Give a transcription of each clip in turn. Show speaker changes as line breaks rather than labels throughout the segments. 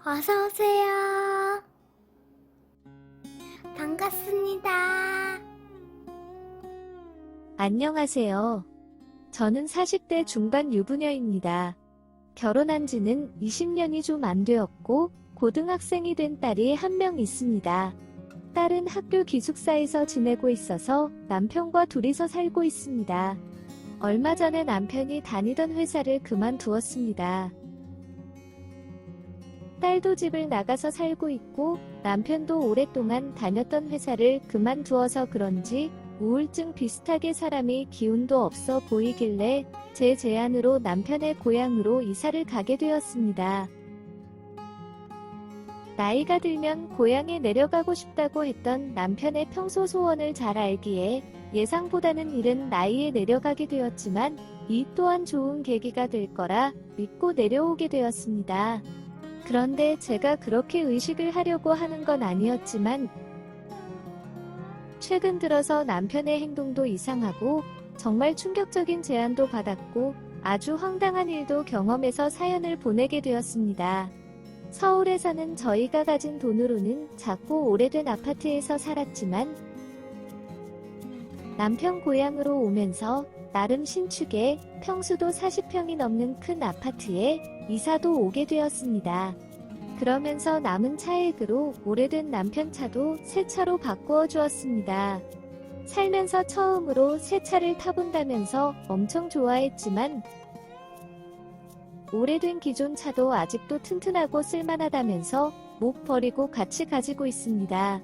어서오세요. 반갑습니다.
안녕하세요. 저는 40대 중반 유부녀입니다. 결혼한 지는 20년이 좀 안 되었고 고등학생이 된 딸이 한 명 있습니다. 딸은 학교 기숙사에서 지내고 있어서 남편과 둘이서 살고 있습니다. 얼마 전에 남편이 다니던 회사를 그만두었습니다. 딸도 집을 나가서 살고 있고 남편도 오랫동안 다녔던 회사를 그만두어서 그런지 우울증 비슷하게 사람이 기운도 없어 보이길래 제 제안으로 남편의 고향으로 이사를 가게 되었습니다. 나이가 들면 고향에 내려가고 싶다고 했던 남편의 평소 소원을 잘 알기에 예상보다는 이른 나이에 내려가게 되었지만 이 또한 좋은 계기가 될 거라 믿고 내려오게 되었습니다. 그런데 제가 그렇게 의식을 하려고 하는 건 아니었지만 최근 들어서 남편의 행동도 이상하고 정말 충격적인 제안도 받았고 아주 황당한 일도 경험해서 사연을 보내게 되었습니다. 서울에 사는 저희가 가진 돈으로는 작고 오래된 아파트에서 살았지만 남편 고향으로 오면서 나름 신축에 평수도 40평이 넘는 큰 아파트에 이사도 오게 되었습니다. 그러면서 남은 차액으로 오래된 남편 차도 새 차로 바꾸어 주었습니다. 살면서 처음으로 새 차를 타본다면서 엄청 좋아했지만 오래된 기존 차도 아직도 튼튼하고 쓸만하다면서 못 버리고 같이 가지고 있습니다.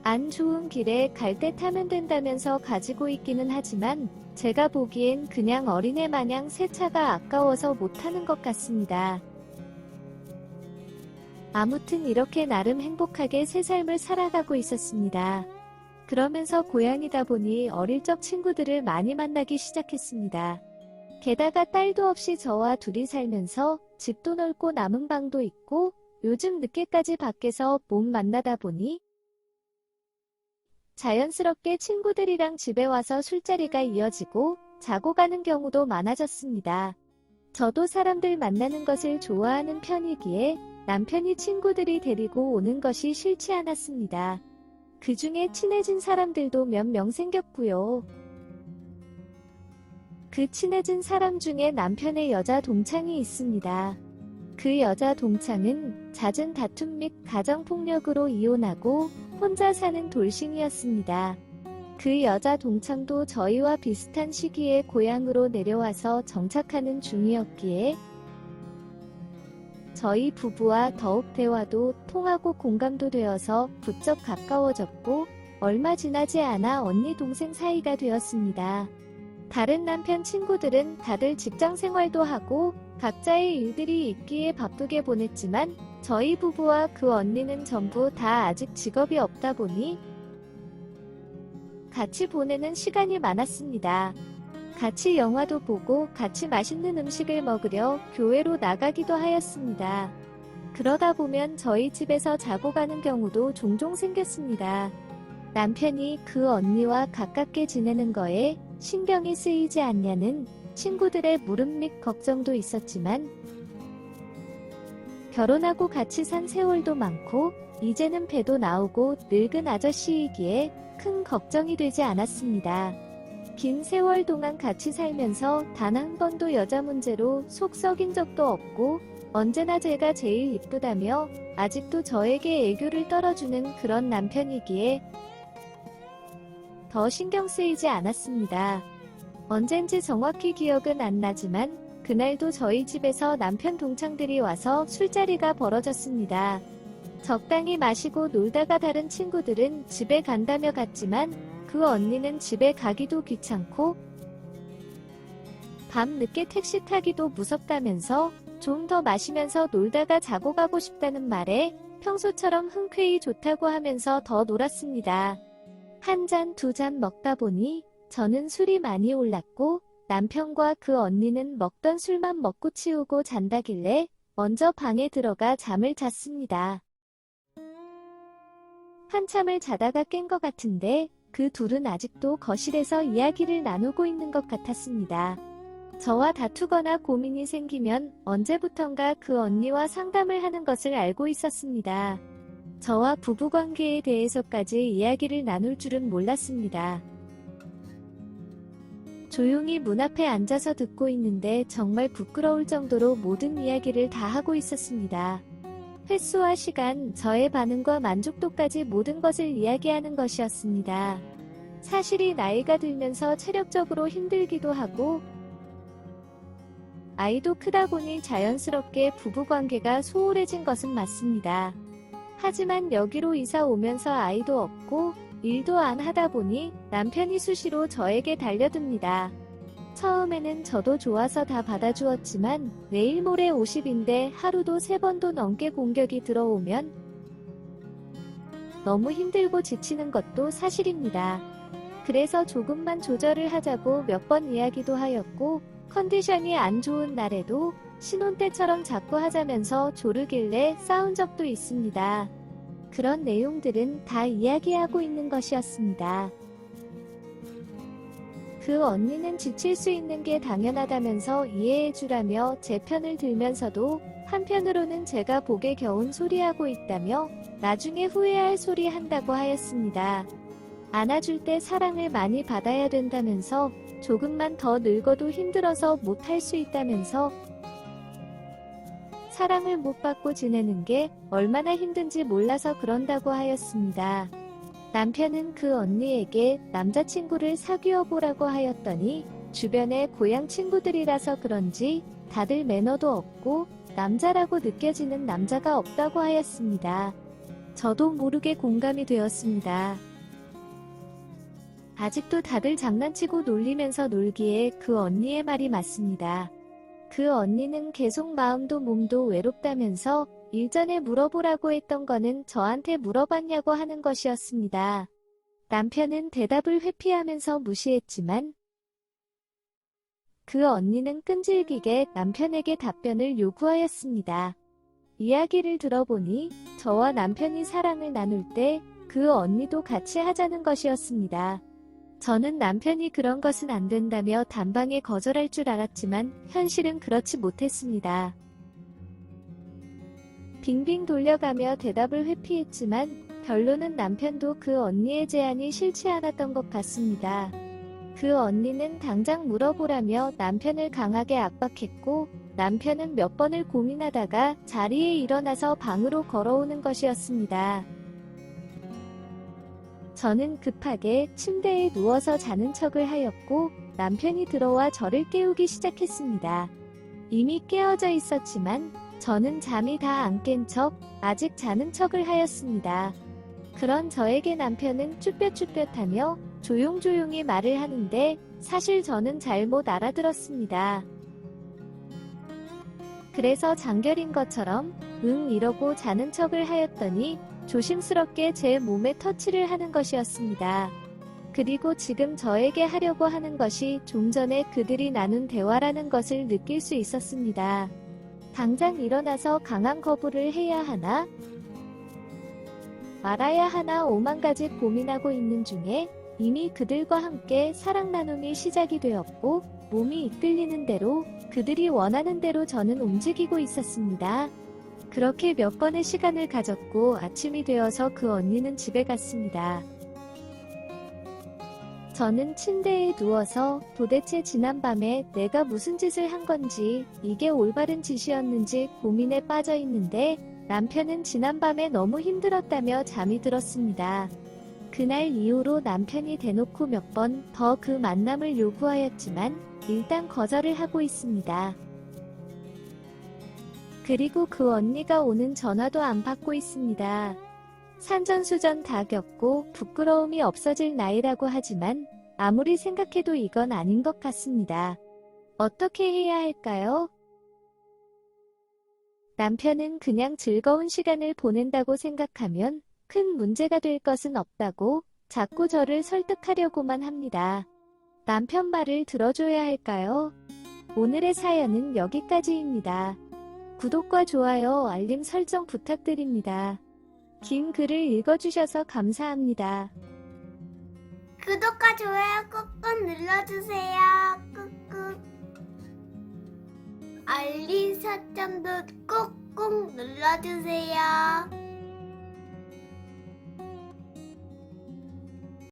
안 좋은 길에 갈 때 타면 된다면서 가지고 있기는 하지만 제가 보기엔 그냥 어린애 마냥 새 차가 아까워서 못 타는 것 같습니다. 아무튼 이렇게 나름 행복하게 새 삶을 살아가고 있었습니다. 그러면서 고향이다 보니 어릴 적 친구들을 많이 만나기 시작했습니다. 게다가 딸도 없이 저와 둘이 살면서 집도 넓고 남은 방도 있고 요즘 늦게까지 밖에서 못 만나다 보니 자연스럽게 친구들이랑 집에 와서 술자리가 이어지고 자고 가는 경우도 많아졌습니다. 저도 사람들 만나는 것을 좋아하는 편이기에 남편이 친구들이 데리고 오는 것이 싫지 않았습니다. 그 중에 친해진 사람들도 몇 명 생겼고요. 그 친해진 사람 중에 남편의 여자 동창이 있습니다. 그 여자 동창은 잦은 다툼 및 가정폭력으로 이혼하고 혼자 사는 돌싱이었습니다. 그 여자 동창도 저희와 비슷한 시기에 고향으로 내려와서 정착하는 중이었기에 저희 부부와 더욱 대화도 통하고 공감도 되어서 부쩍 가까워졌고 얼마 지나지 않아 언니 동생 사이가 되었습니다. 다른 남편 친구들은 다들 직장 생활도 하고 각자의 일들이 있기에 바쁘게 보냈지만 저희 부부와 그 언니는 전부 다 아직 직업이 없다 보니 같이 보내는 시간이 많았습니다. 같이 영화도 보고 같이 맛있는 음식을 먹으려 교회로 나가기도 하였습니다. 그러다 보면 저희 집에서 자고 가는 경우도 종종 생겼습니다. 남편이 그 언니와 가깝게 지내는 거에 신경이 쓰이지 않냐는 친구들의 물음 및 걱정도 있었지만 결혼하고 같이 산 세월도 많고 이제는 배도 나오고 늙은 아저씨이기에 큰 걱정이 되지 않았습니다. 긴 세월 동안 같이 살면서 단 한 번도 여자 문제로 속 썩인 적도 없고 언제나 제가 제일 이쁘다며 아직도 저에게 애교를 떨어주는 그런 남편이기에 더 신경 쓰이지 않았습니다. 언젠지 정확히 기억은 안 나지만 그날도 저희 집에서 남편 동창들이 와서 술자리가 벌어졌습니다. 적당히 마시고 놀다가 다른 친구들은 집에 간다며 갔지만 그 언니는 집에 가기도 귀찮고 밤 늦게 택시 타기도 무섭다면서 좀 더 마시면서 놀다가 자고 가고 싶다는 말에 평소처럼 흔쾌히 좋다고 하면서 더 놀았습니다. 한 잔, 두 잔 먹다 보니 저는 술이 많이 올랐고 남편과 그 언니는 먹던 술만 먹고 치우고 잔다길래 먼저 방에 들어가 잠을 잤습니다. 한참을 자다가 깬 것 같은데 그 둘은 아직도 거실에서 이야기를 나누고 있는 것 같았습니다. 저와 다투거나 고민이 생기면 언제부턴가 그 언니와 상담을 하는 것을 알고 있었습니다. 저와 부부관계에 대해서까지 이야기를 나눌 줄은 몰랐습니다. 조용히 문 앞에 앉아서 듣고 있는데 정말 부끄러울 정도로 모든 이야기를 다 하고 있었습니다. 횟수와 시간, 저의 반응과 만족도까지 모든 것을 이야기하는 것이었습니다. 사실이 나이가 들면서 체력적으로 힘들기도 하고 아이도 크다 보니 자연스럽게 부부관계가 소홀해진 것은 맞습니다. 하지만 여기로 이사 오면서 아이도 없고 일도 안 하다 보니 남편이 수시로 저에게 달려듭니다. 처음에는 저도 좋아서 다 받아주었지만 내일 모레 50인데 하루도 3번도 넘게 공격이 들어오면 너무 힘들고 지치는 것도 사실입니다. 그래서 조금만 조절을 하자고 몇 번 이야기도 하였고 컨디션이 안 좋은 날에도 신혼 때처럼 자꾸 하자면서 조르길래 싸운 적도 있습니다. 그런 내용들은 다 이야기하고 있는 것이었습니다. 그 언니는 지칠 수 있는 게 당연하다면서 이해해주라며 제 편을 들면서도 한편으로는 제가 복에 겨운 소리하고 있다며 나중에 후회할 소리 한다고 하였습니다. 안아줄 때 사랑을 많이 받아야 된다면서 조금만 더 늙어도 힘들어서 못할 수 있다면서 사랑을 못 받고 지내는 게 얼마나 힘든지 몰라서 그런다고 하였습니다. 남편은 그 언니에게 남자친구를 사귀어 보라고 하였더니 주변에 고향 친구들이라서 그런지 다들 매너도 없고 남자라고 느껴지는 남자가 없다고 하였습니다. 저도 모르게 공감이 되었습니다. 아직도 다들 장난치고 놀리면서 놀기에 그 언니의 말이 맞습니다. 그 언니는 계속 마음도 몸도 외롭다면서 일전에 물어보라고 했던 거는 저한테 물어봤냐고 하는 것이었습니다. 남편은 대답을 회피하면서 무시했지만 그 언니는 끈질기게 남편에게 답변을 요구하였습니다. 이야기를 들어보니 저와 남편이 사랑을 나눌 때 그 언니도 같이 하자는 것이었습니다. 저는 남편이 그런 것은 안 된다며 단방에 거절할 줄 알았지만 현실은 그렇지 못했습니다. 빙빙 돌려가며 대답을 회피했지만 결론은 남편도 그 언니의 제안이 싫지 않았던 것 같습니다. 그 언니는 당장 물어보라며 남편을 강하게 압박했고 남편은 몇 번을 고민하다가 자리에 일어나서 방으로 걸어오는 것이었습니다. 저는 급하게 침대에 누워서 자는 척을 하였고 남편이 들어와 저를 깨우기 시작했습니다. 이미 깨어져 있었지만 저는 잠이 다 안 깬 척 아직 자는 척을 하였습니다. 그런 저에게 남편은 쭈뼛쭈뼛하며 조용조용히 말을 하는데 사실 저는 잘못 알아들었습니다. 그래서 장결인 것처럼 응 이러고 자는 척을 하였더니 조심스럽게 제 몸에 터치를 하는 것이었습니다. 그리고 지금 저에게 하려고 하는 것이 좀 전에 그들이 나눈 대화라는 것을 느낄 수 있었습니다. 당장 일어나서 강한 거부를 해야 하나? 말아야 하나 오만 가지 고민하고 있는 중에 이미 그들과 함께 사랑 나눔이 시작이 되었고 몸이 이끌리는 대로 그들이 원하는 대로 저는 움직이고 있었습니다. 그렇게 몇 번의 시간을 가졌고 아침이 되어서 그 언니는 집에 갔습니다. 저는 침대에 누워서 도대체 지난밤에 내가 무슨 짓을 한 건지 이게 올바른 짓이었는지 고민에 빠져 있는데 남편은 지난밤에 너무 힘들었다며 잠이 들었습니다. 그날 이후로 남편이 대놓고 몇 번 더 그 만남을 요구하였지만 일단 거절을 하고 있습니다. 그리고 그 언니가 오는 전화도 안 받고 있습니다. 산전수전 다 겪고 부끄러움이 없어질 나이라고 하지만 아무리 생각해도 이건 아닌 것 같습니다. 어떻게 해야 할까요? 남편은 그냥 즐거운 시간을 보낸다고 생각하면 큰 문제가 될 것은 없다고 자꾸 저를 설득하려고만 합니다. 남편 말을 들어줘야 할까요? 오늘의 사연은 여기까지입니다. 구독과 좋아요, 알림 설정 부탁드립니다. 긴 글을 읽어주셔서 감사합니다.
구독과 좋아요 꾹꾹 눌러주세요. 꾹꾹. 알림 설정도 꾹꾹 눌러주세요.